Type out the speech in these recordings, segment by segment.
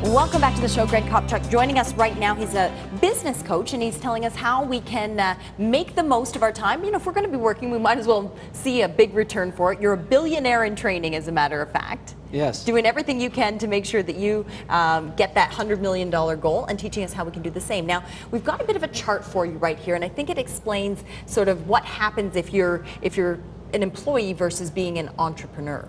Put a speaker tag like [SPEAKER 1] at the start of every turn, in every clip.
[SPEAKER 1] Welcome back to the show. Greg Kopchuk joining us right now. He's a business coach and he's telling us how we can make the most of our time. You know, if we're going to be working, we might as well see a big return for it. You're a billionaire in training, as a matter of fact.
[SPEAKER 2] Yes.
[SPEAKER 1] Doing everything you can to make sure that you get that $100 million goal and teaching us how we can do the same. Now, we've got a bit of a chart for you right here, and I think it explains sort of what happens if you're an employee versus being an entrepreneur.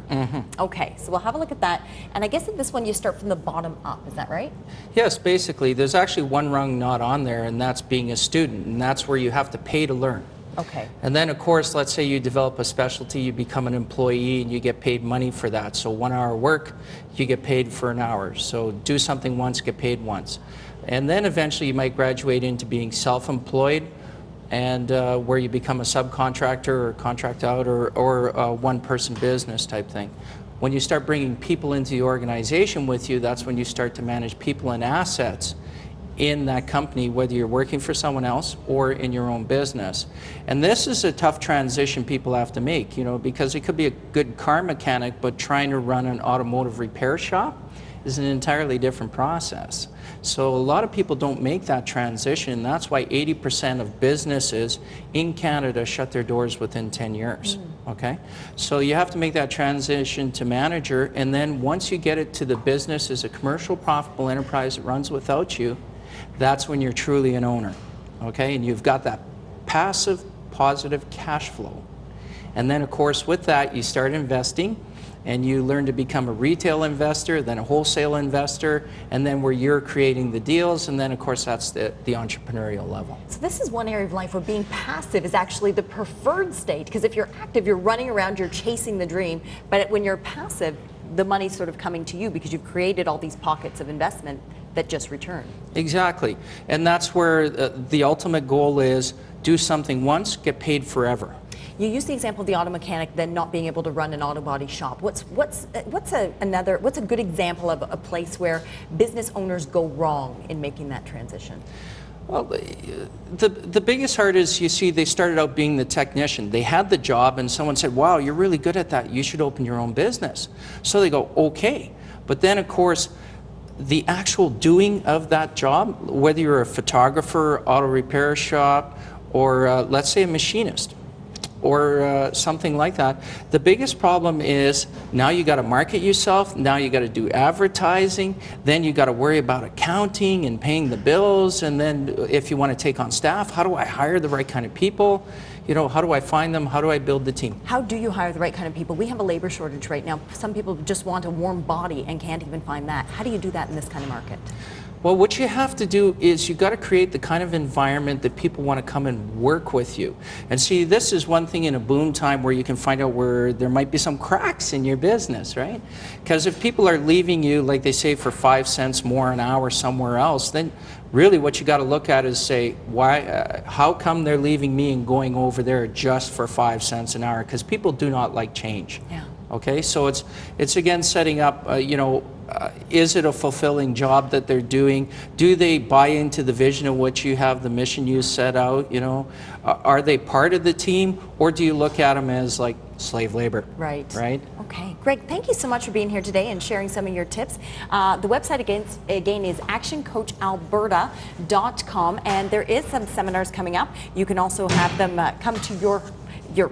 [SPEAKER 1] Okay, so we'll have a look at that. And I guess in this one you start from the bottom up, is that right?
[SPEAKER 2] Yes, basically. There's actually one rung not on there, and that's being a student, and that's where you have to pay to learn.
[SPEAKER 1] Okay.
[SPEAKER 2] And then, of course, let's say you develop a specialty, you become an employee, and you get paid money for that. So 1 hour work, you get paid for an hour. So do something once, get paid once. And then eventually you might graduate into being self-employed, and where you become a subcontractor or contract out or a one-person business type thing. When you start bringing people into the organization with you, that's when you start to manage people and assets in that company, whether you're working for someone else or in your own business. And this is a tough transition people have to make, you know, because it could be a good car mechanic, but trying to run an automotive repair shop is an entirely different process. So a lot of people don't make that transition, and that's why 80% of businesses in Canada shut their doors within 10 years. Okay? So you have to make that transition to manager, and then once you get it to the business as a commercial, profitable enterprise that runs without you, that's when you're truly an owner. Okay? And you've got that passive, positive cash flow. And then, of course, with that, you start investing, and you learn to become a retail investor, then a wholesale investor, and then where you're creating the deals, and then of course that's the entrepreneurial level.
[SPEAKER 1] So this is one area of life where being passive is actually the preferred state, because if you're active, you're running around, you're chasing the dream, but when you're passive, the money's sort of coming to you because you've created all these pockets of investment that just return. Exactly,
[SPEAKER 2] and that's where the ultimate goal is: do something once, get paid forever.
[SPEAKER 1] You use the example of the auto mechanic then not being able to run an auto body shop. What's a good example of a place where business owners go wrong in making that transition?
[SPEAKER 2] Well, the biggest part is, you see, they started out being the technician. They had the job and someone said, wow, you're really good at that, you should open your own business. So they go, okay. But then of course, the actual doing of that job, whether you're a photographer, auto repair shop, or let's say a machinist, or something like that, the biggest problem is now you got to market yourself, now you got to do advertising, then you got to worry about accounting and paying the bills, and then if you want to take on staff, how do I hire the right kind of people? You know, how do I find them? How do I build the team?
[SPEAKER 1] How do you hire the right kind of people? We have a labor shortage right now. Some people just want a warm body and can't even find that. How do you do that in this kind of market?
[SPEAKER 2] Well, what you have to do is you got to create the kind of environment that people want to come and work with you. And see, this is one thing in a boom time where you can find out where there might be some cracks in your business, right? Because if people are leaving you, like they say, for 5 cents more an hour somewhere else, then really what you got to look at is say, why? How come they're leaving me and going over there just for 5 cents an hour? Because people do not like change.
[SPEAKER 1] Yeah.
[SPEAKER 2] Okay, so it's again setting up, you know, is it a fulfilling job that they're doing? Do they buy into the vision of what you have, the mission you set out, you know? Are they part of the team, or do you look at them as like slave labor?
[SPEAKER 1] Right.
[SPEAKER 2] Right?
[SPEAKER 1] Okay, Greg, thank you so much for being here today and sharing some of your tips. The website again is ActionCOACHAlberta.com, and there is some seminars coming up. You can also have them come to your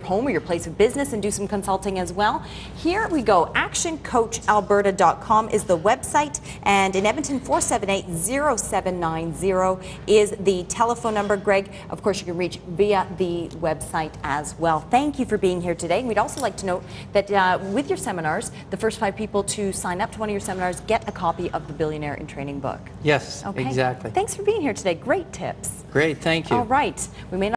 [SPEAKER 1] home or your place of business and do some consulting as well. Here we go. ActionCOACHAlberta.com is the website, and in Edmonton, 478-0790 is the telephone number. Greg, of course, you can reach via the website as well. Thank you for being here today. And we'd also like to note that with your seminars, the first 5 people to sign up to one of your seminars get a copy of the Billionaire in Training book.
[SPEAKER 2] Yes,
[SPEAKER 1] okay.
[SPEAKER 2] Exactly.
[SPEAKER 1] Thanks for being here today. Great tips.
[SPEAKER 2] Great, thank you.
[SPEAKER 1] All right. We may not